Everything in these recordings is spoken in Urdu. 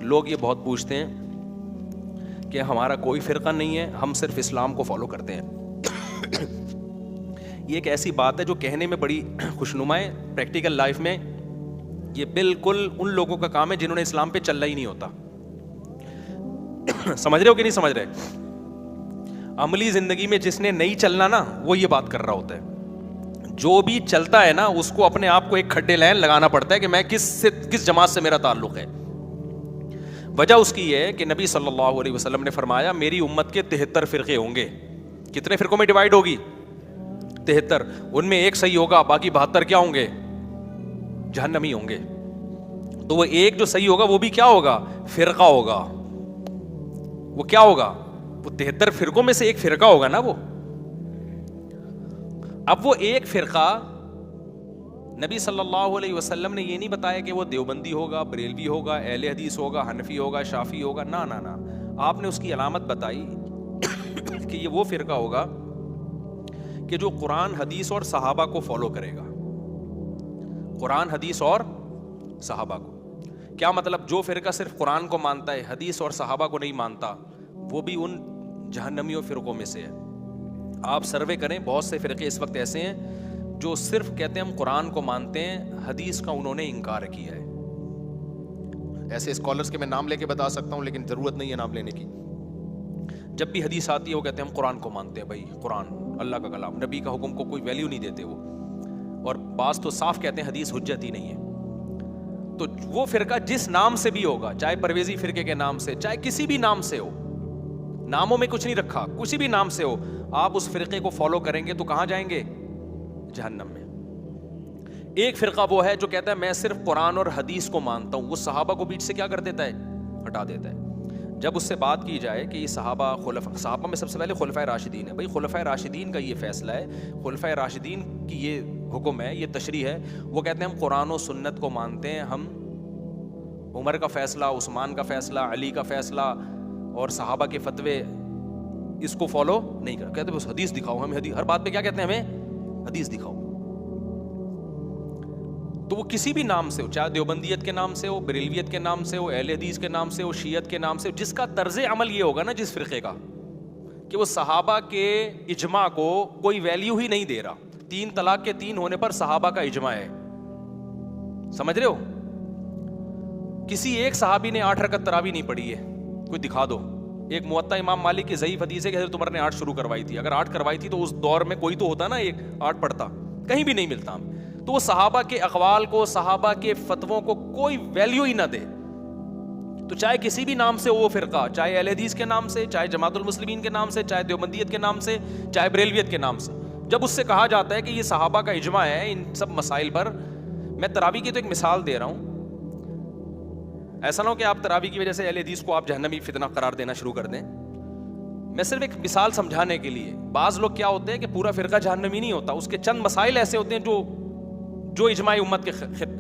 لوگ یہ بہت پوچھتے ہیں کہ ہمارا کوئی فرقہ نہیں ہے, ہم صرف اسلام کو فالو کرتے ہیں. یہ ایک ایسی بات ہے جو کہنے میں بڑی خوشنما ہے, پریکٹیکل لائف میں یہ بالکل ان لوگوں کا کام ہے جنہوں نے اسلام پہ چلنا ہی نہیں ہوتا. سمجھ رہے ہو کہ نہیں سمجھ رہے؟ عملی زندگی میں جس نے نہیں چلنا نا, وہ یہ بات کر رہا ہوتا ہے. جو بھی چلتا ہے نا اس کو اپنے آپ کو ایک کھڈے لائن لگانا پڑتا ہے کہ میں کس جماعت سے میرا تعلق ہے. وجہ اس کی یہ ہے کہ نبی صلی اللہ علیہ وسلم نے فرمایا میری امت کے 73 فرقے ہوں گے. کتنے فرقوں میں ڈیوائڈ ہوگی؟ 73. ان میں ایک صحیح ہوگا, باقی 72 کیا ہوں گے؟ جہنمی ہوں گے. تو وہ ایک جو صحیح ہوگا وہ بھی کیا ہوگا؟ فرقہ ہوگا. وہ کیا ہوگا؟ وہ 73 فرقوں میں سے ایک فرقہ ہوگا نا وہ. اب وہ ایک فرقہ نبی صلی اللہ علیہ وسلم نے یہ نہیں بتایا کہ وہ دیوبندی ہوگا, بریلوی ہوگا, اہل حدیث ہوگا, حنفی ہوگا, شافعی ہوگا. نہ نہ نہ, آپ نے اس کی علامت بتائی کہ یہ وہ فرقہ ہوگا کہ جو قرآن حدیث اور صحابہ کو فالو کرے گا. قرآن حدیث اور صحابہ کو. کیا مطلب؟ جو فرقہ صرف قرآن کو مانتا ہے, حدیث اور صحابہ کو نہیں مانتا, وہ بھی ان جہنمیوں فرقوں میں سے ہے. آپ سروے کریں, بہت سے فرقے اس وقت ایسے ہیں جو صرف کہتے ہیں ہم قرآن کو مانتے ہیں, حدیث کا انہوں نے انکار کیا ہے. ایسے اسکالرز کے میں نام لے کے بتا سکتا ہوں, لیکن ضرورت نہیں ہے نام لینے کی. جب بھی حدیث آتی ہے وہ کہتے ہیں ہم قرآن کو مانتے ہیں. بھائی قرآن اللہ کا کلام, نبی کا حکم کو کوئی ویلیو نہیں دیتے وہ. اور بعض تو صاف کہتے ہیں حدیث حجت ہی نہیں ہے. تو وہ فرقہ جس نام سے بھی ہوگا, چاہے پرویزی فرقے کے نام سے, چاہے کسی بھی نام سے ہو, ناموں میں کچھ نہیں رکھا, کسی بھی نام سے ہو, آپ اس فرقے کو فالو کریں گے تو کہاں جائیں گے؟ جہنم میں. ایک فرقہ وہ ہے جو کہتا ہے میں صرف قرآن اور حدیث کو مانتا ہوں. وہ صحابہ کو بیچ سے کیا کر دیتا ہے؟ ہٹا دیتا ہے. جب اس سے بات کی جائے کہ یہ صحابہ میں سب سے پہلے خلفائے راشدین ہے. بھائی خلفائے راشدین کا یہ فیصلہ ہے, خلفائے راشدین کی یہ حکم ہے, یہ تشریح ہے. وہ کہتے ہیں ہم قرآن و سنت کو مانتے ہیں, ہم عمر کا فیصلہ, عثمان کا فیصلہ, علی کا فیصلہ اور صحابہ کے فتوے اس کو فالو نہیں کر. کہتے بس حدیث دکھاؤ, ہمیں حدیث, ہر بات پہ کیا کہتے ہیں؟ ہمیں حدیث دکھاؤ. تو وہ کسی بھی نام سے ہو, چاہے دیوبندیت کے نام سے ہو, بریلویت کے نام سے ہو, اہل حدیث کے نام سے ہو, شیعت کے نام سے ہو, جس کا طرز عمل یہ ہوگا نا جس فرقے کا کہ وہ صحابہ کے اجماع کو کوئی ویلیو ہی نہیں دے رہا. 3 طلاق کے 3 ہونے پر صحابہ کا اجماع ہے. سمجھ رہے ہو؟ کسی ایک صحابی نے 8 رکعت تراویح نہیں پڑھی ہے, کوئی دکھا دو. ایک موطا امام مالک کی ضعیف حدیث ہے کہ حضرت عمر نے 8 شروع کروائی تھی. اگر 8 کروائی تھی تو اس دور میں کوئی تو ہوتا نا ایک 8 پڑھتا, کہیں بھی نہیں ملتا. تو وہ صحابہ کے اقوال کو, صحابہ کے فتووں کو کوئی ویلیو ہی نہ دے. تو چاہے کسی بھی نام سے وہ فرقہ, چاہے اہل حدیث کے نام سے, چاہے جماعت المسلمین کے نام سے, چاہے دیوبندیت کے نام سے, چاہے بریلویت کے نام سے, جب اس سے کہا جاتا ہے کہ یہ صحابہ کا اجماع ہے ان سب مسائل پر. میں تراویح کی تو ایک مثال دے رہا ہوں, ایسا نہ ہو کہ آپ تراویح کی وجہ سے اہل حدیث کو آپ جہنمی فتنہ قرار دینا شروع کر دیں. میں صرف ایک مثال سمجھانے کے لیے. بعض لوگ کیا ہوتے ہیں کہ پورا فرقہ جہنمی نہیں ہوتا, اس کے چند مسائل ایسے ہوتے ہیں جو اجماع امت کے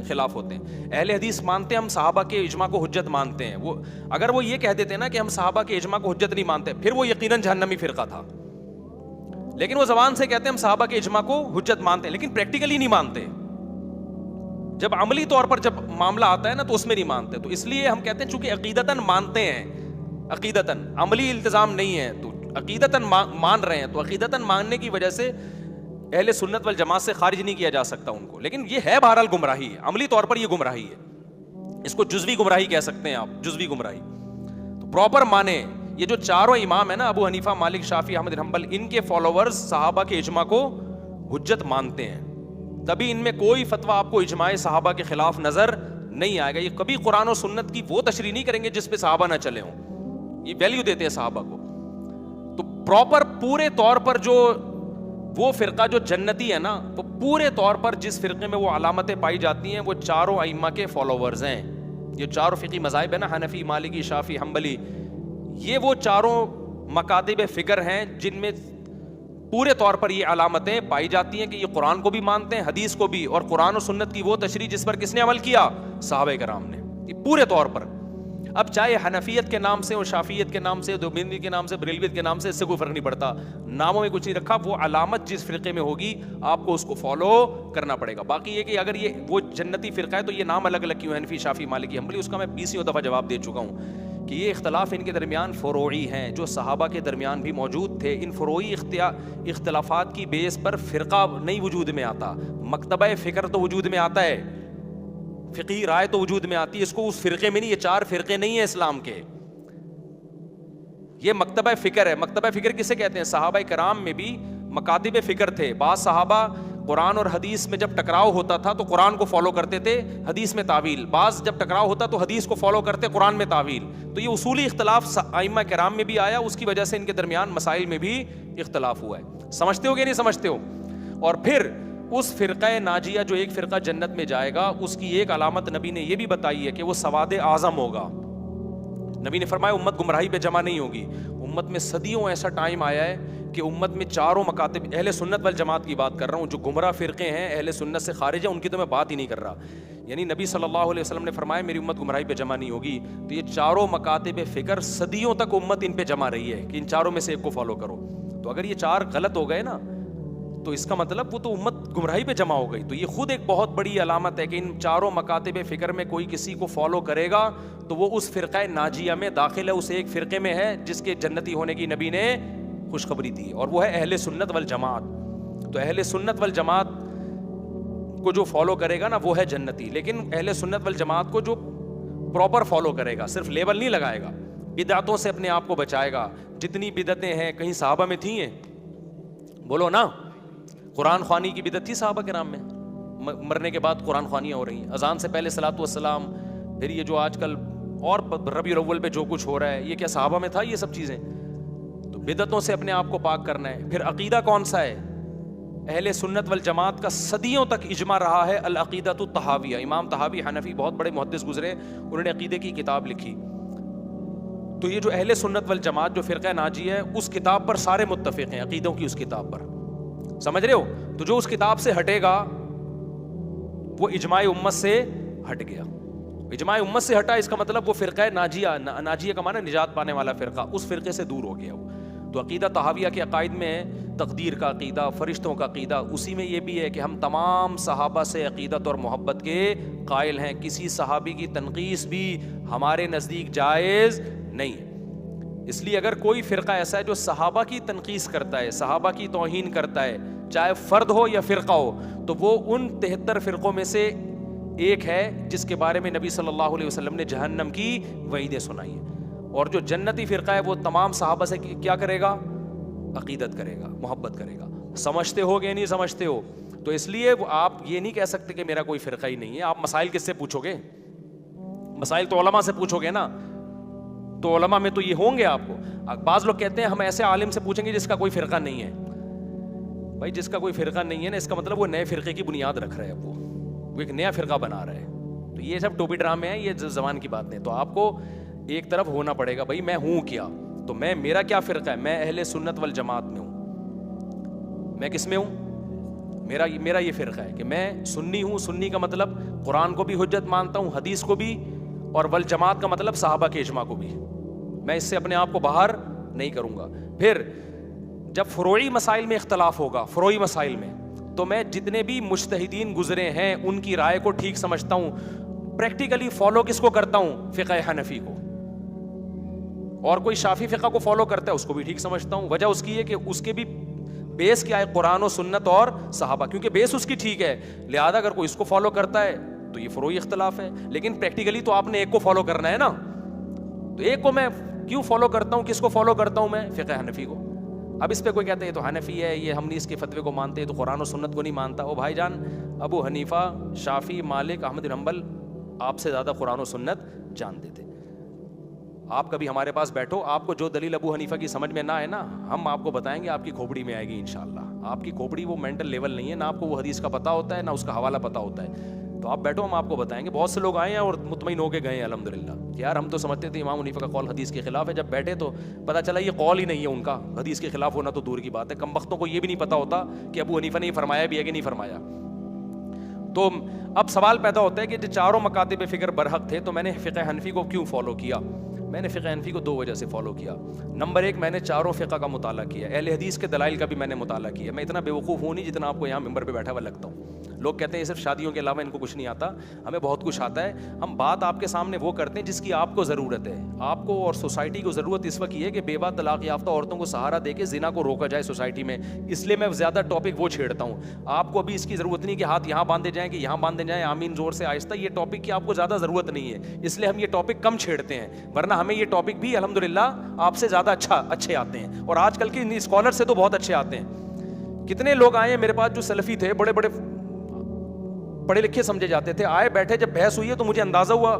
خلاف ہوتے ہیں. اہل حدیث مانتے ہیں ہم صحابہ کے اجماع کو حجت مانتے ہیں. وہ اگر وہ یہ کہہ دیتے ہیں نا کہ ہم صحابہ کے اجماع کو حجت نہیں مانتے, پھر وہ یقیناً جہنمی فرقہ تھا. لیکن وہ زبان سے کہتے ہیں ہم صحابہ کے اجماع کو حجت مانتے ہیں, لیکن پریکٹیکلی نہیں مانتے. جب عملی طور پر جب معاملہ آتا ہے نا تو اس میں نہیں مانتے. تو اس لیے ہم کہتے ہیں چونکہ عقیدتاً مانتے ہیں, عقیدتاً, عملی التزام نہیں ہے, تو عقیدتاً مان رہے ہیں, تو عقیدتاً ماننے کی وجہ سے اہل سنت والجماعت سے خارج نہیں کیا جا سکتا ان کو. لیکن یہ ہے بہرحال گمراہی ہے, عملی طور پر یہ گمراہی ہے. اس کو جزوی گمراہی کہہ سکتے ہیں آپ, جزوی گمراہی. تو پراپر مانے, یہ جو چاروں امام ہیں نا, ابو حنیفہ, مالک, شافعی, احمد بن حنبل, ان کے فالوورز صحابہ کے اجماع کو حجت مانتے ہیں. تبھی ان میں کوئی فتویٰ آپ کو اجماع صحابہ کے خلاف نظر نہیں آئے گا. یہ کبھی قرآن و سنت کی وہ تشریح نہیں کریں گے جس پہ صحابہ نہ چلے ہوں. یہ ویلیو دیتے ہیں صحابہ کو. تو پراپر پورے طور پر جو وہ فرقہ جو جنتی ہے نا, وہ پورے طور پر جس فرقے میں وہ علامتیں پائی جاتی ہیں وہ چاروں ائمہ کے فالوورز ہیں. یہ چاروں فقہی مذاہب ہیں نا, حنفی, مالکی, شافعی, حنبلی, یہ وہ چاروں مکاتب فکر ہیں جن میں پورے طور پر یہ علامتیں پائی جاتی ہیں کہ یہ قرآن کو بھی مانتے ہیں, حدیث کو بھی, اور قرآن و سنت کی وہ تشریح جس پر کس نے عمل کیا؟ صحابہ کرام نے. یہ پورے طور پر. اب چاہے حنفیت کے نام سے اور شافیت کے نام سے، دیوبندی کے نام سے، بریلویت کے نام سے، اس سے کوئی فرق نہیں پڑتا، ناموں میں کچھ نہیں رکھا، وہ علامت جس فرقے میں ہوگی آپ کو اس کو فالو کرنا پڑے گا. باقی یہ کہ اگر یہ وہ جنتی فرقہ ہے تو یہ نام الگ الگ کیوں ہے، حنفی، شافی، مالکی، حنبلی، اس کا میں 20 دفعہ جواب دے چکا ہوں کہ یہ اختلاف ان کے درمیان فروعی ہیں جو صحابہ کے درمیان بھی موجود تھے. ان فروعی اختلافات کی بیس پر فرقہ نہیں وجود میں آتا، مکتبہ فکر تو وجود میں آتا ہے، فقہی رائے تو وجود میں آتی ہے، اس کو اس فرقے میں نہیں، یہ 4 فرقے نہیں ہیں اسلام کے، یہ مکتبہ فکر ہے. مکتبہ فکر کسے کہتے ہیں؟ صحابہ کرام میں بھی مکاتب فکر تھے. بعض صحابہ قرآن اور حدیث میں جب ٹکراؤ ہوتا تھا تو قرآن کو فالو کرتے تھے، حدیث میں تعویل. بعض جب ٹکراؤ ہوتا تو حدیث کو فالو کرتے، قرآن میں تعویل. تو یہ اصولی اختلاف ائمہ کرام میں بھی آیا، اس کی وجہ سے ان کے درمیان مسائل میں بھی اختلاف ہوا ہے. سمجھتے ہو کہ نہیں سمجھتے ہو؟ اور پھر اس فرقہ ناجیہ جو ایک فرقہ جنت میں جائے گا، اس کی ایک علامت نبی نے یہ بھی بتائی ہے کہ وہ سواد اعظم ہوگا. نبی نے فرمایا امت گمراہی پہ جمع نہیں ہوگی. امت میں صدیوں ایسا ٹائم آیا ہے کہ امت میں چاروں مکاتب، اہل سنت والجماعت کی بات کر رہا ہوں، جو گمراہ فرقے ہیں اہل سنت سے خارج ہیں ان کی تو میں بات ہی نہیں کر رہا. یعنی نبی صلی اللہ علیہ وسلم نے فرمایا میری امت گمراہی پہ جمع نہیں ہوگی. تو یہ چاروں مکاتب فکر صدیوں تک امت ان پہ جمع رہی ہے کہ ان چاروں میں سے ایک کو فالو کرو. تو اگر یہ 4 غلط ہو گئے نا تو اس کا مطلب وہ تو امت گمراہی پہ جمع ہو گئی. تو یہ خود ایک بہت بڑی علامت ہے کہ ان چاروں مکاتب فکر میں کوئی کسی کو فالو کرے گا تو وہ اس فرقہ ناجیہ میں داخل ہے، اس ایک فرقے میں ہے جس کے جنتی ہونے کی نبی نے خوشخبری دی، اور وہ ہے اہل سنت والجماعت. تو اہل سنت والجماعت کو جو فالو کرے گا نا وہ ہے جنتی. لیکن اہل سنت والجماعت کو جو پراپر فالو کرے گا، صرف لیبل نہیں لگائے گا، بدعتوں سے اپنے آپ کو بچائے گا. جتنی بدعتیں ہیں کہیں صحابہ میں تھیں ہیں؟ بولو نا. قرآن خوانی کی بدعت تھی صحابہ کرام میں، مرنے کے بعد قرآن خوانیاں ہو رہی ہیں. اذان سے پہلے صلاۃ والسلام، پھر یہ جو آج کل اور ربیع الاول پہ جو کچھ ہو رہا ہے، یہ کیا صحابہ میں تھا یہ سب چیزیں؟ تو بدعتوں سے اپنے آپ کو پاک کرنا ہے. پھر عقیدہ کون سا ہے؟ اہل سنت والجماعت کا صدیوں تک اجماع رہا ہے العقیدۃ الطحاویہ. امام طحاوی حنفی بہت بڑے محدث گزرے، انہوں نے عقیدے کی کتاب لکھی. تو یہ جو اہل سنت والجماعت جو فرقہ ناجی ہے اس کتاب پر سارے متفق ہیں، عقیدوں کی اس کتاب پر. سمجھ رہے ہو؟ تو جو اس کتاب سے ہٹے گا وہ اجماع امت سے ہٹ گیا. اجماع امت سے ہٹا اس کا مطلب وہ فرقہ ناجیہ، ناجیہ کا معنی نجات پانے والا فرقہ، اس فرقے سے دور ہو گیا وہ. تو عقیدہ طحاویہ کے عقائد میں تقدیر کا عقیدہ، فرشتوں کا عقیدہ، اسی میں یہ بھی ہے کہ ہم تمام صحابہ سے عقیدت اور محبت کے قائل ہیں. کسی صحابی کی تنقیص بھی ہمارے نزدیک جائز نہیں ہے. اس لیے اگر کوئی فرقہ ایسا ہے جو صحابہ کی تنقیص کرتا ہے، صحابہ کی توہین کرتا ہے، چاہے فرد ہو یا فرقہ ہو، تو وہ ان 73 فرقوں میں سے ایک ہے جس کے بارے میں نبی صلی اللہ علیہ وسلم نے جہنم کی وعیدیں سنائی ہیں. اور جو جنتی فرقہ ہے وہ تمام صحابہ سے کیا کرے گا؟ عقیدت کرے گا، محبت کرے گا. سمجھتے ہو کہ نہیں سمجھتے ہو؟ تو اس لیے آپ یہ نہیں کہہ سکتے کہ میرا کوئی فرقہ ہی نہیں ہے. آپ مسائل کس سے پوچھو گے؟ مسائل تو علماء سے پوچھو گے نا. تو علماء میں تو یہ ہوں گے آپ کو. بعض لوگ کہتے ہیں ہم ایسے عالم سے پوچھیں گے جس کا کوئی فرقہ نہیں ہے. بھائی جس کا کوئی فرقہ نہیں ہے نا، اس کا مطلب وہ نئے فرقے کی بنیاد رکھ رہا ہے، وہ ایک نیا فرقہ بنا رہا ہے. تو یہ سب ٹوپی ڈرامے ہیں، یہ زبان کی بات نہیں. تو آپ کو ایک طرف ہونا پڑے گا، بھائی میں ہوں کیا؟ تو میرا کیا فرقہ ہے؟ میں اہل سنت والجماعت میں ہوں. میں کس میں ہوں؟ میرا یہ فرقہ ہے کہ میں سنی ہوں. سنی کا مطلب قرآن کو بھی حجت مانتا ہوں، حدیث کو بھی، اور والجماعت کا مطلب صحابہ کے اجماع کو بھی. میں اس سے اپنے آپ کو باہر نہیں کروں گا. پھر جب فروعی مسائل میں اختلاف ہوگا، فروعی مسائل میں، تو میں جتنے بھی مجتہدین گزرے ہیں ان کی رائے کو ٹھیک سمجھتا ہوں. پریکٹیکلی فالو کس کو کرتا ہوں؟ فقہ حنفی کو. اور کوئی شافی فقہ کو فالو کرتا ہے اس کو بھی ٹھیک سمجھتا ہوں. وجہ اس کی ہے کہ اس کے بھی بیس کیا ہے؟ قرآن و سنت اور صحابہ. کیونکہ بیس اس کی ٹھیک ہے، لہذا اگر کوئی اس کو فالو کرتا ہے تو یہ فروعی اختلاف ہے. لیکن پریکٹیکلی تو آپ نے ایک کو فالو کرنا ہے نا. تو ایک کو میں کیوں فالو کرتا ہوں؟ کس کو فالو کرتا ہوں میں؟ فقہ حنفی کو. اب اس پہ کوئی کہتا ہے یہ تو حنفی ہے، یہ ہم نہیں اس کے فتوے کو مانتے، تو قرآن و سنت کو نہیں مانتا. او بھائی جان، ابو حنیفہ، شافی، مالک، احمد بن حنبل آپ سے زیادہ قرآن و سنت جانتے تھے. آپ کبھی ہمارے پاس بیٹھو، آپ کو جو دلیل ابو حنیفہ کی سمجھ میں نہ آئے نا، ہم آپ کو بتائیں گے، آپ کی کھوپڑی میں آئے گی انشاءاللہ. آپ کی کھوپڑی وہ مینٹل لیول نہیں ہے، نہ آپ کو وہ حدیث کا پتہ ہوتا ہے نہ اس کا حوالہ پتہ ہوتا ہے. تو آپ بیٹھو، ہم آپ کو بتائیں گے. بہت سے لوگ آئے ہیں اور مطمئن ہو کے گئے ہیں الحمدللہ. یار ہم تو سمجھتے تھے امام حنیفہ کا قول حدیث کے خلاف ہے، جب بیٹھے تو پتہ چلا یہ قول ہی نہیں ہے ان کا. حدیث کے خلاف ہونا تو دور کی بات ہے. کم بختوں کو یہ بھی نہیں پتہ ہوتا کہ ابو حنیفہ نے یہ فرمایا بھی ہے کہ نہیں فرمایا. تو اب سوال پیدا ہوتا ہے کہ جو چاروں مکاتب فکر برحق تھے تو میں نے فقہ حنفی کو کیوں فالو کیا؟ میں نے فقہ حنفی کو 2 وجہ سے فالو کیا. نمبر 1، میں نے چاروں فقہ کا مطالعہ کیا، اہل حدیث کے دلائل کا بھی میں نے مطالعہ کیا. میں اتنا بیوقوف ہوں نہیں جتنا آپ کو یہاں ممبر پہ بیٹھا ہوا لگتا ہوں. لوگ کہتے ہیں یہ صرف شادیوں کے علاوہ ان کو کچھ نہیں آتا. ہمیں بہت کچھ آتا ہے. ہم بات آپ کے سامنے وہ کرتے ہیں جس کی آپ کو ضرورت ہے. آپ کو اور سوسائٹی کو ضرورت اس وقت یہ ہے کہ بیوہ طلاق یافتہ عورتوں کو سہارا دے کے زنا کو روکا جائے سوسائٹی میں. اس لیے میں زیادہ ٹاپک وہ چھیڑتا ہوں. آپ کو ابھی اس کی ضرورت نہیں کہ ہاتھ یہاں باندھے جائیں کہ یہاں باندھے جائیں آمین زور سے آہستہ. یہ ٹاپک کی آپ کو زیادہ ضرورت نہیں ہے، اس لیے ہم یہ ٹاپک کم چھیڑتے ہیں. ورنہ ہمیں یہ ٹاپک بھی الحمدللہ آپ سے زیادہ اچھے آتے ہیں، اور آج کل کے اسکالر سے تو بہت اچھے آتے ہیں. کتنے لوگ آئے ہیں میرے پاس جو سلفی تھے، بڑے بڑے پڑھے لکھے سمجھے جاتے تھے، آئے بیٹھے جب بحث ہوئی ہے تو مجھے اندازہ ہوا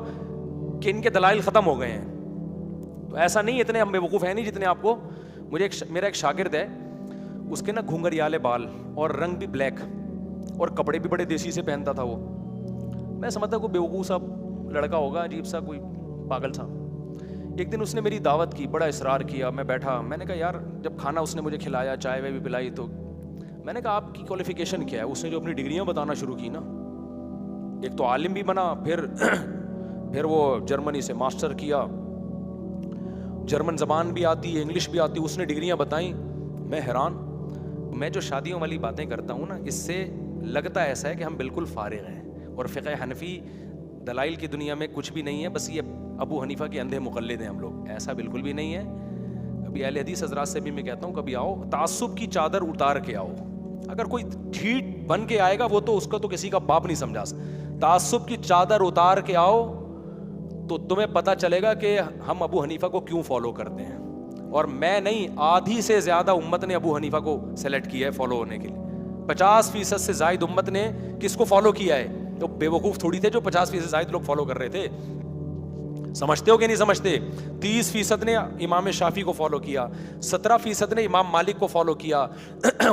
کہ ان کے دلائل ختم ہو گئے ہیں. تو ایسا نہیں، اتنے ہم بیوقوف ہیں نہیں جتنے آپ کو. میرا ایک شاگرد ہے، اس کے نا گھنگریالے بال اور رنگ بھی بلیک اور کپڑے بھی بڑے دیسی سے پہنتا تھا. وہ میں سمجھتا کوئی بیوقوف سا لڑکا ہوگا، عجیب سا کوئی پاگل سا. ایک دن اس نے میری دعوت کی، بڑا اصرار کیا. میں بیٹھا، میں نے کہا یار، جب کھانا اس نے مجھے کھلایا، چائے وائے بھی پلائی، تو میں نے کہا آپ کی کوالیفیکیشن کیا ہے؟ اس نے جو اپنی ڈگریاں بتانا شروع کی نا، ایک تو عالم بھی بنا، پھر وہ جرمنی سے ماسٹر کیا، جرمن زبان بھی آتی ہے، انگلش بھی آتی ہے. اس نے ڈگریاں بتائیں. میں حیران. میں جو شادیوں والی باتیں کرتا ہوں نا، اس سے لگتا ایسا ہے کہ ہم بالکل فارغ ہیں اور فقہ حنفی دلائل کی دنیا میں کچھ بھی نہیں ہے، بس یہ ابو حنیفہ کے اندھے مقلد ہیں ہم لوگ. ایسا بالکل بھی نہیں ہے. ابھی اہل حدیث حضرات سے بھی میں کہتا ہوں کبھی آؤ، تعصب کی چادر اتار کے آؤ. اگر کوئی ٹھیٹ بن کے آئے گا وہ تو اس کا تو کسی کا باپ نہیں سمجھا. تعصب کی چادر اتار کے آؤ تو تمہیں پتہ چلے گا کہ ہم ابو حنیفہ کو کیوں فالو کرتے ہیں. اور میں نہیں، آدھی سے زیادہ امت نے ابو حنیفہ کو سلیکٹ کیا ہے فالو ہونے کے لیے. 50% سے زائد امت نے کس کو فالو کیا ہے؟ تو بے وقوف تھوڑی تھے جو 50% سے زائد لوگ فالو کر رہے تھے. سمجھتے ہو کہ نہیں سمجھتے؟ 30% نے امام شافعی کو فالو کیا، 17% نے امام مالک کو فالو کیا،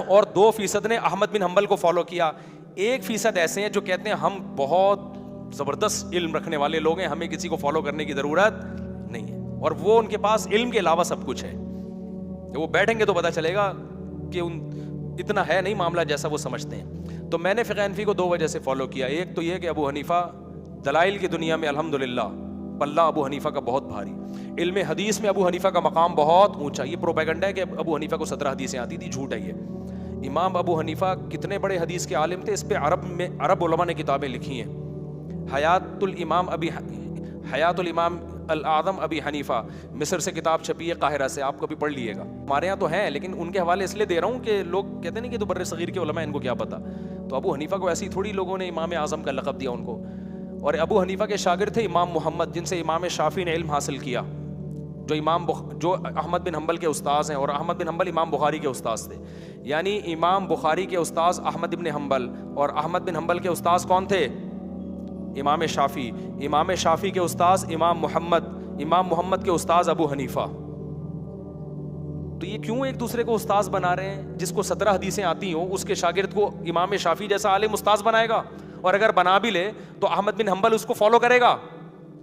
اور 2% نے احمد بن حنبل کو فالو کیا. 1% ایسے ہیں جو کہتے ہیں ہم بہت زبردست علم رکھنے والے لوگ ہیں، ہمیں کسی کو فالو کرنے کی ضرورت نہیں ہے. اور وہ ان کے پاس علم کے علاوہ سب کچھ ہے. جب وہ بیٹھیں گے تو پتہ چلے گا کہ اتنا ہے نہیں معاملہ جیسا وہ سمجھتے ہیں. تو میں نے فقہ حنفی کو 2 وجہ سے فالو کیا. ایک تو یہ کہ ابو حنیفہ دلائل کی دنیا میں الحمدللہ پلہ ابو حنیفہ کا بہت بھاری. علم حدیث میں ابو حنیفہ کا مقام بہت اونچا. یہ پروپیگنڈا ہے کہ ابو حنیفہ کو 17 حدیثیں آتی تھی، جھوٹ ہے یہ. امام ابو حنیفہ کتنے بڑے حدیث کے عالم تھے، اس پہ عرب علماء نے کتابیں لکھی ہیں. حیات الامام الاعظم ابی حنیفہ، مصر سے کتاب چھپی ہے، قاہرہ سے، آپ کبھی پڑھ لیے گا. ہمارے یہاں تو ہیں لیکن ان کے حوالے اس لیے دے رہا ہوں کہ لوگ کہتے نہیں کہ تو بر صغیر کے علماء ان کو کیا پتا. تو ابو حنیفہ کو ایسی تھوڑی لوگوں نے امام اعظم کا لقب دیا ان کو. اور ابو حنیفہ کے شاگرد تھے امام محمد، جن سے امام شافعی نے علم حاصل کیا، جو احمد بن حنبل کے استاذ ہیں. اور احمد بن حنبل امام بخاری کے استاذ تھے. یعنی امام بخاری کے استاذ احمد بن حنبل، اور احمد بن حنبل کے استاذ کون تھے؟ امام شافعی. امام شافعی کے استاذ امام محمد، امام محمد کے استاذ ابو حنیفہ. تو یہ کیوں ایک دوسرے کو استاذ بنا رہے ہیں؟ جس کو 17 حدیثیں آتی ہوں اس کے شاگرد کو امام شافعی جیسا عالم استاذ بنائے گا، اور اگر بنا بھی لے تو احمد بن حنبل اس کو فالو کرے گا،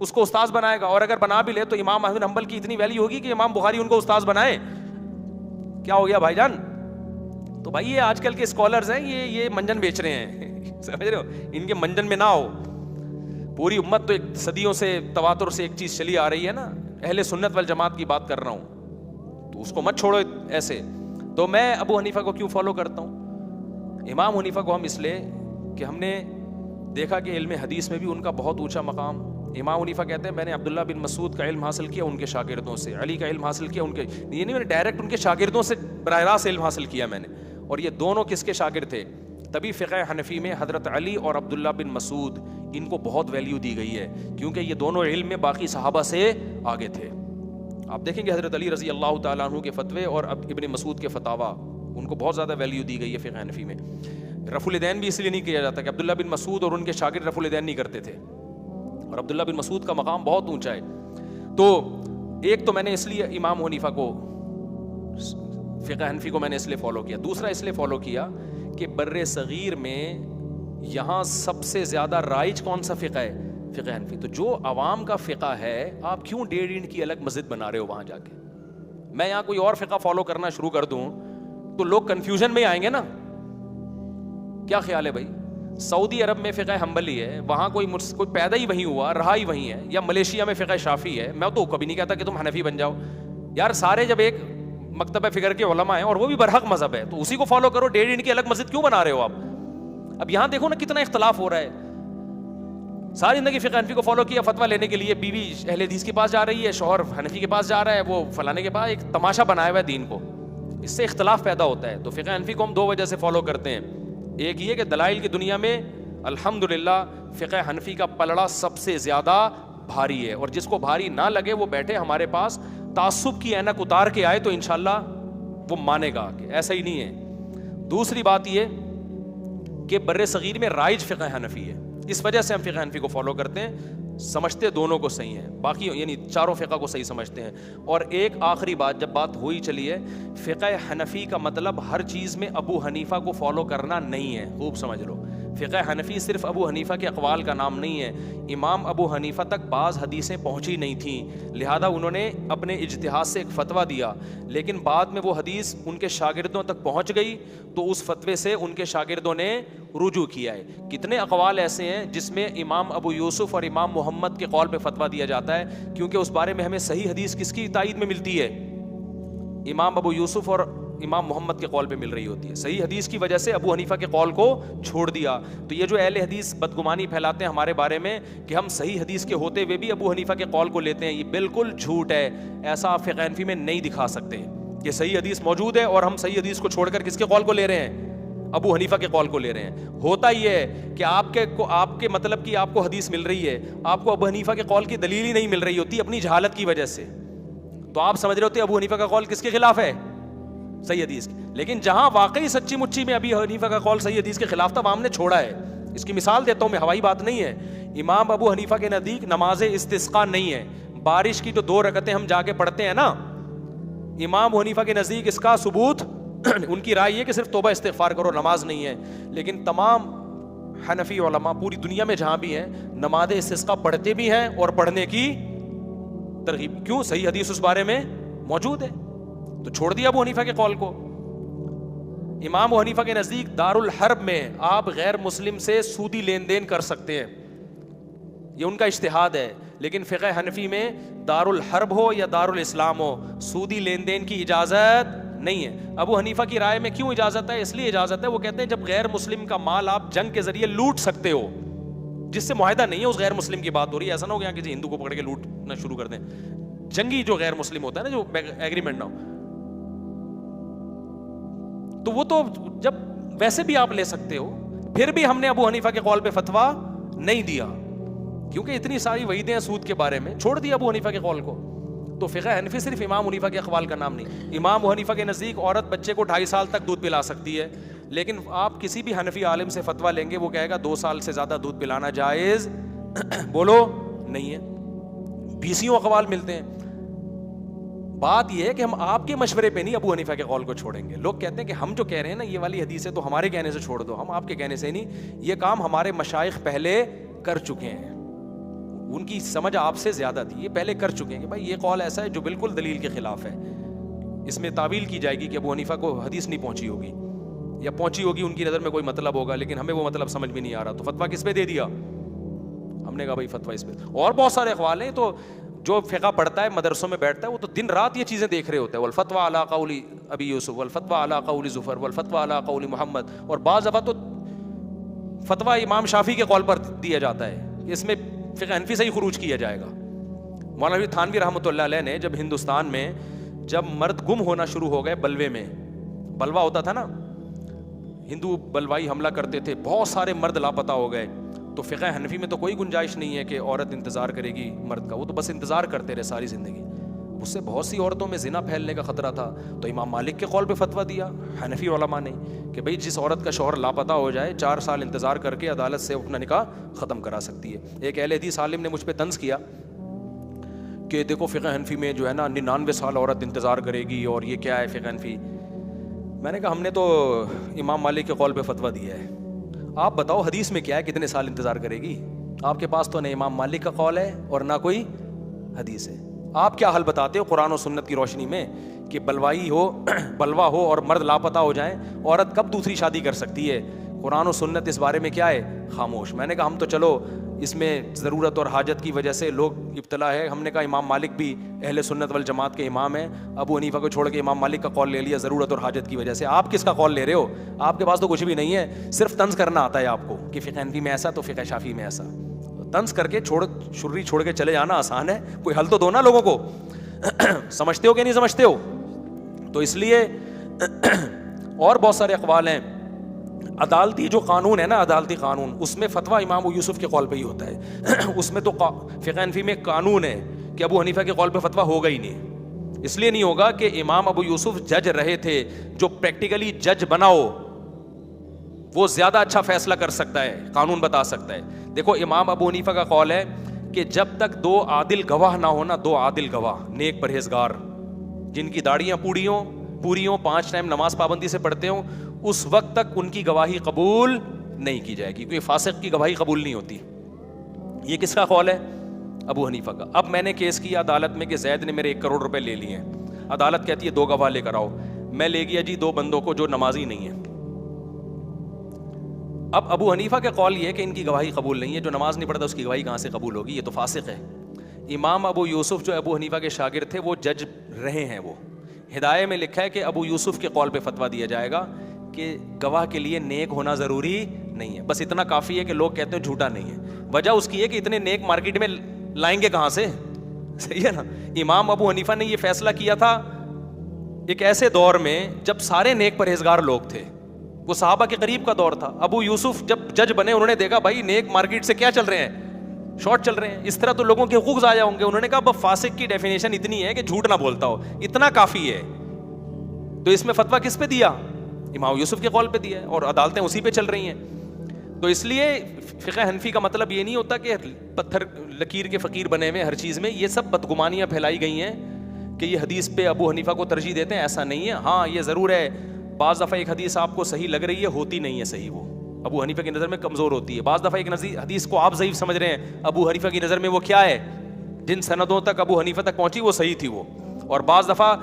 اس کو استاذ بنائے گا. اور اگر بنا بھی لے تو امام احمد بن حنبل کی اتنی ویلیو ہوگی کہ امام بخاری ان کو استاذ بنائے. کیا ہو گیا بھائی جان؟ تو بھائی یہ آج کل کے اسکالرز ہیں، یہ منجن بیچ رہے ہیں. سمجھ رہے ہو؟ ان کے منجن میں نہ ہو. پوری امت تو ایک صدیوں سے تواتر سے ایک چیز چلی آ رہی ہے نا، اہل سنت والجماعت کی بات کر رہا ہوں، تو اس کو مت چھوڑو ایسے. تو میں ابو حنیفہ کو کیوں فالو کرتا ہوں؟ امام حنیفہ کو ہم اس لیے کہ ہم نے دیکھا کہ علم حدیث میں بھی ان کا بہت اونچا مقام. امام حنیفہ کہتے ہیں میں نے عبداللہ بن مسعود کا علم حاصل کیا ان کے شاگردوں سے، علی کا علم حاصل کیا ان کے، یہ نہیں میں نے ڈائریکٹ ان کے شاگردوں سے براہ راست علم حاصل کیا میں نے. اور یہ دونوں کس کے شاگرد تھے؟ تبھی فقہ حنفی میں حضرت علی اور عبداللہ بن مسعود ان کو بہت ویلیو دی گئی ہے، کیونکہ یہ دونوں علم میں باقی صحابہ سے آگے تھے. آپ دیکھیں گے حضرت علی رضی اللہ تعالیٰ عنہ کے فتوے اور ابن مسعود کے فتاوا، ان کو بہت زیادہ ویلیو دی گئی ہے فقہ حنفی میں. رفع الیدین بھی اس لیے نہیں کیا جاتا کہ عبداللہ بن مسعود اور ان کے شاگرد رفع الیدین نہیں کرتے تھے، اور عبداللہ بن مسعود کا مقام بہت اونچا ہے. تو ایک تو میں نے اس لیے امام حنیفہ کو، فقہ حنفی کو میں نے اس لیے فالو کیا. دوسرا اس لیے فالو کیا کہ بر صغیر میں یہاں سب سے زیادہ رائج کون سا فقہ ہے؟ فقہ حنفی. تو جو عوام کا فقہ ہے، آپ کیوں 1.5 اینٹ کی الگ مسجد بنا رہے ہو وہاں جا کے؟ میں یہاں کوئی اور فقہ فالو کرنا شروع کر دوں تو لوگ کنفیوژن میں آئیں گے نا. کیا خیال ہے بھائی؟ سعودی عرب میں فقہ حنبلی ہے, وہاں کوئی پیدا ہی وہیں ہوا, رہا ہی وہیں ہے, یا ملیشیا میں فقہ شافعی ہے, میں تو کبھی نہیں کہتا کہ تم حنفی بن جاؤ یار, سارے جب ایک مکتبہ فکر کے علماء ہیں اور وہ بھی برحق مذہب ہے, تو اسی کو فالو کرو, 1.5 انٹ کی الگ مسجد کیوں بنا رہے ہو آپ؟ اب یہاں دیکھو نا کتنا اختلاف ہو رہا ہے. ساری زندگی فقہ حنفی کو فالو کیا, فتویٰ لینے کے لیے بیوی اہل حدیث کے پاس جا رہی ہے, شوہر حنفی کے پاس جا رہا ہے, وہ فلانے کے پاس, ایک تماشا بنایا ہوا ہے دین کو, اس سے اختلاف پیدا ہوتا ہے. تو فقہ حنفی کو ہم 2 وجہ سے فالو کرتے ہیں. ایک یہ کہ دلائل کی دنیا میں الحمدللہ فقہ حنفی کا پلڑا سب سے زیادہ بھاری ہے, اور جس کو بھاری نہ لگے وہ بیٹھے ہمارے پاس, تعصب کی اینک اتار کے آئے تو انشاءاللہ وہ مانے گا کہ ایسا ہی نہیں ہے. دوسری بات یہ کہ بر صغیر میں رائج فقہ حنفی ہے, اس وجہ سے ہم فقہ حنفی کو فالو کرتے ہیں, سمجھتے دونوں کو صحیح ہیں, باقی یعنی چاروں فقہ کو صحیح سمجھتے ہیں. اور ایک آخری بات, جب بات ہوئی چلی ہے, فقہ حنفی کا مطلب ہر چیز میں ابو حنیفہ کو فالو کرنا نہیں ہے, خوب سمجھ لو. فقہ حنفی صرف ابو حنیفہ کے اقوال کا نام نہیں ہے. امام ابو حنیفہ تک بعض حدیثیں پہنچی نہیں تھیں, لہذا انہوں نے اپنے اجتہاد سے ایک فتویٰ دیا, لیکن بعد میں وہ حدیث ان کے شاگردوں تک پہنچ گئی تو اس فتوے سے ان کے شاگردوں نے رجوع کیا ہے. کتنے اقوال ایسے ہیں جس میں امام ابو یوسف اور امام محمد کے قول پہ فتویٰ دیا جاتا ہے, کیونکہ اس بارے میں ہمیں صحیح حدیث کس کی تائید میں ملتی ہے؟ امام ابو یوسف اور امام محمد کے قول پہ مل رہی ہوتی ہے. صحیح حدیث کی وجہ سے ابو حنیفہ کے قول کو چھوڑ دیا. تو یہ جو اہل حدیث بدگمانی پھیلاتے ہیں ہمارے بارے میں کہ ہم صحیح حدیث کے ہوتے ہوئے بھی ابو حنیفہ کے قول کو لیتے ہیں, یہ بالکل جھوٹ ہے. ایسا آپ فقہ حنفی میں نہیں دکھا سکتے کہ صحیح حدیث موجود ہے اور ہم صحیح حدیث کو چھوڑ کر کس کے قول کو لے رہے ہیں؟ ابو حنیفہ کے قول کو لے رہے ہیں. ہوتا یہ ہے کہ آپ کے مطلب کی آپ کو حدیث مل رہی ہے, آپ کو ابو حنیفہ کے قول کی دلیل ہی نہیں مل رہی ہوتی اپنی جہالت کی وجہ سے, تو آپ سمجھ رہے ہوتے ابو حنیفہ کا قول کس کے خلاف ہے؟ صحیح حدیث کی. لیکن جہاں واقعی سچی مچی میں ابی حنیفہ کا قول صحیح حدیث کے خلاف تھا وہاں ہم نے چھوڑا ہے. اس کی مثال دیتا ہوں میں, ہوائی بات نہیں ہے. امام ابو حنیفہ کے نزدیک نماز استسقاء نہیں ہے, بارش کی جو 2 رکعتیں ہم جا کے پڑھتے ہیں نا, امام حنیفہ کے نزدیک اس کا ثبوت ان کی رائے یہ کہ صرف توبہ استغفار کرو, نماز نہیں ہے. لیکن تمام حنفی علماء پوری دنیا میں جہاں بھی ہیں نماز استسقاء پڑھتے بھی ہیں اور پڑھنے کی ترغیب, کیوں؟ صحیح حدیث اس بارے میں موجود ہے, تو چھوڑ دیا ابو حنیفہ کے قول کو. امام ابو حنیفہ کے نزدیک دارالحرب میں آپ غیر مسلم سے سودی لین دین کر سکتے ہیں, یہ ان کا اجتہاد ہے. لیکن فقہ حنفی میں دارالحرب ہو یا دارالاسلام ہو, سودی لین دین کی اجازت نہیں ہے. ابو حنیفہ کی رائے میں کیوں اجازت ہے؟ اس لیے اجازت ہے, وہ کہتے ہیں جب غیر مسلم کا مال آپ جنگ کے ذریعے لوٹ سکتے ہو, جس سے معاہدہ نہیں ہے, اس غیر مسلم کی بات ہو رہی ہے, ایسا نہ ہو گیا کہ ہندو کو پکڑ کے لوٹنا شروع کر دیں. جنگی جو غیر مسلم ہوتا ہے نا, جو ایگریمنٹ نہ ہو, تو وہ تو جب ویسے بھی آپ لے سکتے ہو. پھر بھی ہم نے ابو حنیفہ کے قول پہ فتویٰ نہیں دیا کیونکہ اتنی ساری وعیدیں ہیں سود کے بارے میں, چھوڑ دیا ابو حنیفہ کے قول کو. تو فقہ حنفی صرف امام حنیفہ کے اقوال کا نام نہیں. امام ابو حنیفہ کے نزدیک عورت بچے کو 2.5 سال تک دودھ پلا سکتی ہے, لیکن آپ کسی بھی حنفی عالم سے فتویٰ لیں گے وہ کہے گا 2 سال سے زیادہ دودھ پلانا جائز بولو نہیں ہے. 20 اقوال ملتے ہیں. بات یہ ہے کہ ہم آپ کے مشورے پہ نہیں ابو حنیفہ کے قول کو چھوڑیں گے. لوگ کہتے ہیں کہ ہم جو کہہ رہے ہیں نا یہ والی حدیث ہے تو ہمارے کہنے سے چھوڑ دو, ہم آپ کے کہنے سے نہیں. یہ کام ہمارے مشائخ پہلے کر چکے ہیں, ان کی سمجھ آپ سے زیادہ تھی, یہ پہلے کر چکے ہیں کہ بھائی یہ قول ایسا ہے جو بالکل دلیل کے خلاف ہے, اس میں تعویل کی جائے گی کہ ابو حنیفہ کو حدیث نہیں پہنچی ہوگی, یا پہنچی ہوگی ان کی نظر میں کوئی مطلب ہوگا لیکن ہمیں وہ مطلب سمجھ بھی نہیں آ رہا, تو فتویٰ کس پہ دے دیا؟ ہم نے کہا بھائی فتویٰ اس پہ. اور بہت سارے اقوال ہیں, تو جو فقہ پڑھتا ہے مدرسوں میں بیٹھتا ہے وہ تو دن رات یہ چیزیں دیکھ رہے ہوتے ہیں, والفتویٰ علی قول ابی یوسف, والفتویٰ علی قول ظفر, والفتویٰ علی قول محمد. اور بعض دفعہ تو فتویٰ امام شافعی کے قول پر دیا جاتا ہے, اس میں فقہ حنفی سے ہی خروج کیا جائے گا. مولانا تھانوی رحمۃ اللہ علیہ نے جب ہندوستان میں جب مرد گم ہونا شروع ہو گئے, بلوے میں بلوا ہوتا تھا نا, ہندو بلوائی حملہ کرتے تھے, بہت سارے مرد لاپتہ ہو گئے, تو فقہ حنفی میں تو کوئی گنجائش نہیں ہے کہ عورت انتظار کرے گی مرد کا, وہ تو بس انتظار کرتے رہے ساری زندگی. اس سے بہت سی عورتوں میں زنا پھیلنے کا خطرہ تھا, تو امام مالک کے قول پہ فتویٰ دیا حنفی علماء نے کہ بھئی جس عورت کا شوہر لاپتہ ہو جائے 4 سال انتظار کر کے عدالت سے اپنا نکاح ختم کرا سکتی ہے. ایک اہل حدیث عالم نے مجھ پہ طنز کیا کہ دیکھو فقہ حنفی میں جو ہے نا 99 سال عورت انتظار کرے گی, اور یہ کیا ہے فقہ حنفی. میں نے کہا ہم نے تو امام مالک کے قول پہ فتویٰ دیا ہے, آپ بتاؤ حدیث میں کیا ہے کتنے سال انتظار کرے گی؟ آپ کے پاس تو نہ امام مالک کا قول ہے اور نہ کوئی حدیث ہے. آپ کیا حل بتاتے ہو قرآن و سنت کی روشنی میں کہ بلوا ہو اور مرد لاپتہ ہو جائیں, عورت کب دوسری شادی کر سکتی ہے؟ قرآن و سنت اس بارے میں کیا ہے؟ خاموش. میں نے کہا ہم تو چلو اس میں ضرورت اور حاجت کی وجہ سے لوگ ابتلا ہے. ہم نے کہا امام مالک بھی اہل سنت والجماعت کے امام ہیں, ابو حنیفہ کو چھوڑ کے امام مالک کا قول لے لیا ضرورت اور حاجت کی وجہ سے. آپ کس کا قول لے رہے ہو؟ آپ کے پاس تو کچھ بھی نہیں ہے, صرف طنز کرنا آتا ہے آپ کو کہ فقہ حنفی میں ایسا تو فقہ شافعی میں ایسا. طنز کر کے شرری چھوڑ کے چلے جانا آسان ہے, کوئی حل تو دو نا لوگوں کو. سمجھتے ہو کہ نہیں سمجھتے ہو؟ تو اس لیے اور بہت سارے اقوال ہیں. عدالتی جو قانون ہے نا, عدالتی قانون, اس میں فتویٰ امام ابو یوسف کے قول پہ ہی ہوتا ہے. اس میں تو فقہ حنفی میں قانون ہے کہ ابو حنیفہ کے قول پہ فتویٰ ہوگا ہی نہیں. اس لیے نہیں ہوگا کہ امام ابو یوسف جج رہے تھے. جو پریکٹیکلی جج بناؤ وہ زیادہ اچھا فیصلہ کر سکتا ہے, قانون بتا سکتا ہے. دیکھو امام ابو حنیفہ کا قول ہے کہ جب تک 2 عادل گواہ نہ ہونا, 2 عادل گواہ نیک پرہیزگار جن کی داڑیاں پوری ہوں, 5 ٹائم نماز پابندی سے پڑھتے ہوں, اس وقت تک ان کی گواہی قبول نہیں کی جائے گی, کیونکہ فاسق کی گواہی قبول نہیں ہوتی. یہ کس کا قول ہے؟ ابو حنیفہ کا. اب میں نے کیس کیا عدالت میں کہ زید نے میرے 1 کروڑ روپے لے لیے ہیں. عدالت کہتی ہے 2 گواہ لے کر آؤ. میں لے گیا جی 2 بندوں کو جو نمازی نہیں ہیں. اب ابو حنیفہ کے قول یہ ہے کہ ان کی گواہی قبول نہیں ہے, جو نماز نہیں پڑھتا اس کی گواہی کہاں سے قبول ہوگی, یہ تو فاسق ہے. امام ابو یوسف جو ابو حنیفہ کے شاگرد تھے وہ جج رہے ہیں. وہ ہدایہ میں لکھا ہے کہ ابو یوسف کے قول پہ فتویٰ دیا جائے گا کہ گواہ کے لیے نیک ہونا ضروری نہیں ہے. بس اتنا کافی ہے کہ لوگ کہتے ہیں جھوٹا نہیں ہے. وجہ اس کی ہے کہ اتنے نیک مارکیٹ میں لائیں گے کہاں سے, صحیح ہے نا. امام ابو حنیفہ نے یہ فیصلہ کیا تھا ایک ایسے دور میں جب سارے نیک پرہیزگار لوگ تھے, وہ صحابہ کے قریب کا دور تھا. ابو یوسف جب جج بنے انہوں نے دیکھا بھائی نیک مارکیٹ سے کیا چل رہے ہیں, شارٹ چل رہے ہیں, اس طرح تو لوگوں کے حقوق ضائع ہوں گے. انہوں نے کہا اب فاسق کی ڈیفینیشن اتنی ہے کہ جھوٹ نہ بولتا ہو, اتنا کافی ہے. تو اس میں فتویٰ کس پہ دیا؟ امام یوسف کے قول پہ دیا ہے, اور عدالتیں اسی پہ چل رہی ہیں. تو اس لیے فقہ حنفی کا مطلب یہ نہیں ہوتا کہ پتھر لکیر کے فقیر بنے ہوئے ہر چیز میں. یہ سب بدگمانیاں پھیلائی گئی ہیں کہ یہ حدیث پہ ابو حنیفہ کو ترجیح دیتے ہیں, ایسا نہیں ہے. ہاں یہ ضرور ہے بعض دفعہ ایک حدیث آپ کو صحیح لگ رہی ہے, ہوتی نہیں ہے صحیح, وہ ابو حنیفہ کی نظر میں کمزور ہوتی ہے. بعض دفعہ ایک حدیث کو آپ ضعیف سمجھ رہے ہیں, ابو حنیفہ کی نظر میں وہ کیا ہے, جن سندوں تک ابو حنیفہ تک پہنچی وہ صحیح تھی وہ. اور بعض دفعہ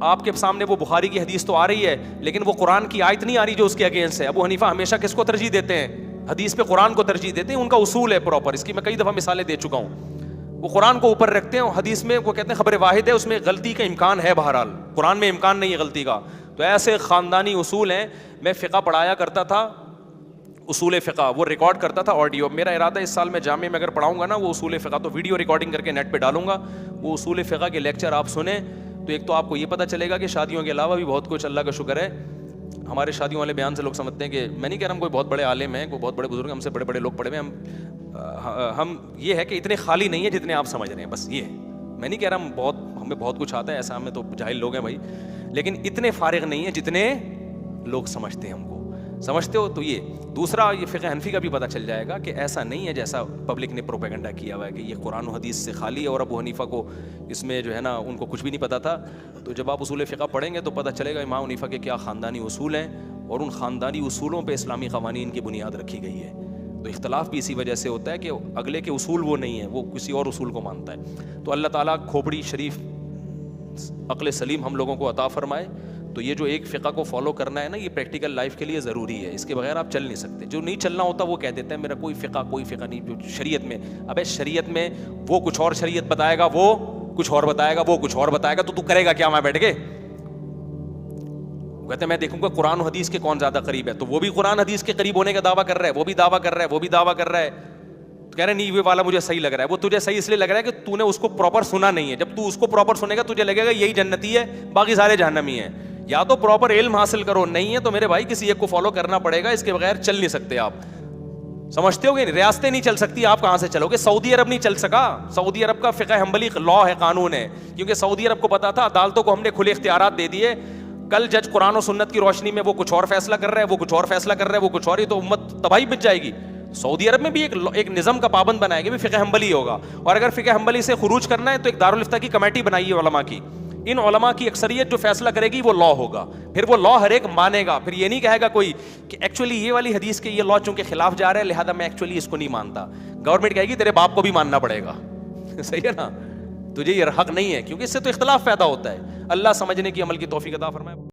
آپ کے سامنے وہ بخاری کی حدیث تو آ رہی ہے لیکن وہ قرآن کی آیت نہیں آ رہی جو اس کے اگینسٹ ہے. ابو حنیفہ ہمیشہ کس کو ترجیح دیتے ہیں؟ حدیث پہ قرآن کو ترجیح دیتے ہیں. ان کا اصول ہے پراپر, اس کی میں کئی دفعہ مثالیں دے چکا ہوں. وہ قرآن کو اوپر رکھتے ہیں, حدیث میں وہ کہتے ہیں خبر واحد ہے, اس میں غلطی کا امکان ہے, بہرحال قرآن میں امکان نہیں ہے غلطی کا. تو ایسے خاندانی اصول ہیں. میں فقہ پڑھایا کرتا تھا, اصول فقہ وہ ریکارڈ کرتا تھا آڈیو. میرا ارادہ اس سال میں جامعہ میں اگر پڑھاؤں گا نا وہ اصول فقہ تو ویڈیو ریکارڈنگ کر کے نیٹ پہ ڈالوں گا. وہ اصول فقہ کے لیکچر آپ سنیں تو ایک تو آپ کو یہ پتہ چلے گا کہ شادیوں کے علاوہ بھی بہت کچھ, اللہ کا شکر ہے. ہمارے شادیوں والے بیان سے لوگ سمجھتے ہیں کہ میں نہیں کہہ رہا ہم کوئی بہت بڑے عالم ہیں, کوئی بہت بڑے بزرگ, ہم سے بڑے بڑے لوگ پڑھے ہوئے ہم یہ ہے کہ اتنے خالی نہیں ہے جتنے آپ سمجھ رہے ہیں. بس یہ میں نہیں کہہ رہا ہمیں بہت کچھ آتا ہے, ایسا ہمیں تو جاہل لوگ ہیں بھائی, لیکن اتنے فارغ نہیں ہیں جتنے لوگ سمجھتے ہیں ہم کو. سمجھتے ہو؟ تو یہ دوسرا, یہ فقہ حنفی کا بھی پتہ چل جائے گا کہ ایسا نہیں ہے جیسا پبلک نے پروپیگنڈا کیا ہوا ہے کہ یہ قرآن و حدیث سے خالی ہے. اور ابو حنیفہ کو اس میں جو ہے نا ان کو کچھ بھی نہیں پتا تھا. تو جب آپ اصول فقہ پڑھیں گے تو پتہ چلے گا امام حنیفہ کے کیا خاندانی اصول ہیں, اور ان خاندانی اصولوں پہ اسلامی قوانین کی بنیاد رکھی گئی ہے. تو اختلاف بھی اسی وجہ سے ہوتا ہے کہ اگلے کے اصول وہ نہیں ہیں, وہ کسی اور اصول کو مانتا ہے. تو اللہ تعالیٰ کھوپڑی شریف عقل سلیم ہم لوگوں کو عطا فرمائے. تو یہ جو ایک فقہ کو فالو کرنا ہے نا, یہ پریکٹیکل لائف کے لیے ضروری ہے, اس کے بغیر آپ چل نہیں سکتے. جو نہیں چلنا ہوتا وہ کہہ دیتا ہے میرا کوئی فقہ نہیں. جو شریعت میں, ابے شریعت میں وہ کچھ اور شریعت بتائے گا, وہ کچھ اور بتائے گا, وہ کچھ اور بتائے گا, تو کرے گا کیا میں بیٹھ کے؟ کہتے ہیں میں دیکھوں گا قرآن و حدیث کے کون زیادہ قریب ہے, تو وہ بھی قرآن حدیث کے قریب ہونے کا دعویٰ کر رہا ہے, وہ بھی دعویٰ کر رہا ہے, وہ بھی دعویٰ کر رہا ہے. تو کہہ رہے نہیں یہ والا مجھے صحیح لگ رہا ہے. وہ تجھے صحیح اس لیے لگ رہا ہے کہ تو نے اس کو پراپر سنا نہیں ہے. جب تو اس کو پراپر سنے گا تجھے لگے گا یہی جنتی ہے, باقی سارے جہنمی ہیں. یا تو پراپر علم حاصل کرو, نہیں ہے تو میرے بھائی کسی ایک کو فالو کرنا پڑے گا, اس کے بغیر چل نہیں سکتے آپ. سمجھتے ہو گے؟ ریاستیں نہیں چل سکتی, آپ کہاں سے چلو گے؟ سعودی عرب نہیں چل سکا. سعودی عرب کا فقہ حنبلی لا ہے, قانون ہے, کیونکہ سعودی عرب کو پتا تھا عدالتوں کو ہم نے کھلے اختیارات دے دیے. کل جج قرآن و سنت کی روشنی میں وہ کچھ اور فیصلہ کر رہا ہے, وہ کچھ اور فیصلہ کر رہا ہے, وہ کچھ اور, ہی تو امت تباہی بچ جائے گی. سعودی عرب میں بھی ایک نظم کا پابند بنائے گا, بھی فقہ حنبلی ہوگا. اور اگر فقہ حنبلی سے خروج کرنا ہے تو ایک دارالفتہ کی کمیٹی بنائی ہے علماء کی. ان علماء کی اکثریت جو فیصلہ کرے گی وہ لا ہوگا. پھر وہ لا ہر ایک مانے گا. پھر یہ نہیں کہے گا کوئی کہ ایکچولی یہ والی حدیث کے یہ لا چونکہ خلاف جا رہا ہے لہذا میں ایکچولی اس کو نہیں مانتا. گورنمنٹ کہے گی تیرے باپ کو بھی ماننا پڑے گا. صحیح ہے نا؟ تجھے یہ حق نہیں ہے, کیونکہ اس سے تو اختلاف پیدا ہوتا ہے. اللہ سمجھنے کی عمل کی توفیق عطا فرمائے.